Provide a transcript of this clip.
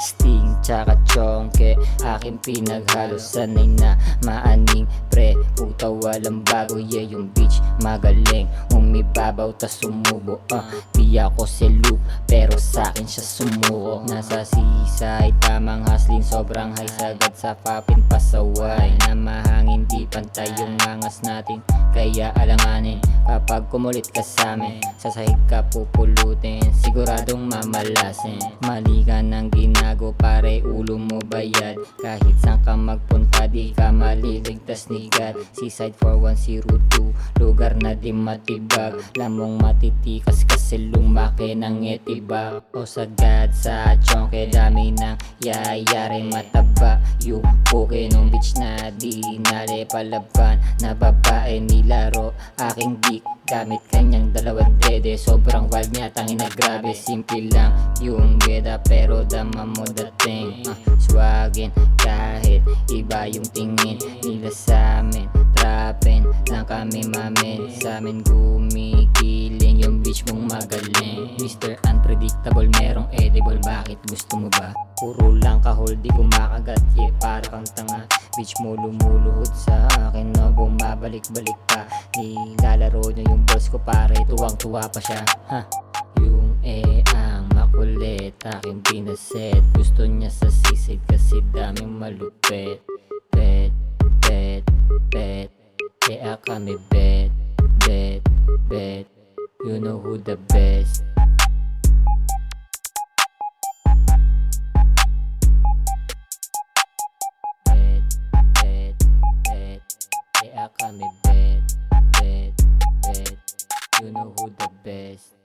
Sting tsaka chongke, aking pinaghalo. Sanay na maaning pre, puta walang bago. Yeah, yung bitch magaling, umibabaw tas sumubo. Di ako si Luke, pero sa'kin siya sumuko. Nasa seaside, tamang hustling, sobrang high. Sagad sa papin, pasaway na mahangin, di pantay yung angas natin. Kaya alanganin, kapag kumulit ka sa'min, sa sahig ka pupulutin, siguradong mamalasin. Mali ka ng ginago, pare ulo mo bayad. Kahit saan ka magpunta, di ka maliligtas ni God. Seaside 4102, lugar na di matibag. Lamong matitikas kasi lumaki ng etibag. O sagad sa chonke, dami ng yayari mataba. Yung puke nung bitch na di nale palaban, na babae nilaro aking dick gamit kanyang dalawang dede. Sobrang wild niya, tangina grabe. Simple lang yung geda, pero dama mo dating. Swagin kahit iba yung tingin nila sa'min. Trapin lang kami mamin, sa'min gumigiling yung bitch mong magaling. Mr. Unpredictable, merong edible, bakit gusto mo ba? Puro lang kahol, di kumakagat, yeah, para kang tanga. Bitch mo lumuluhod sa akin, no, bumabalik-balik pa. Nilalaro niya yung balls ko, pare, tuwang-tuwa pa siya. Yung ang makulit, aking pinaset. Gusto niya sa sisid kasi daming malupit. Bet, bet, bet, kaya kami bet, bet, bet. You know who the best. Bet, bet, bet, kaya kami bet, bet, bet. You know who the best.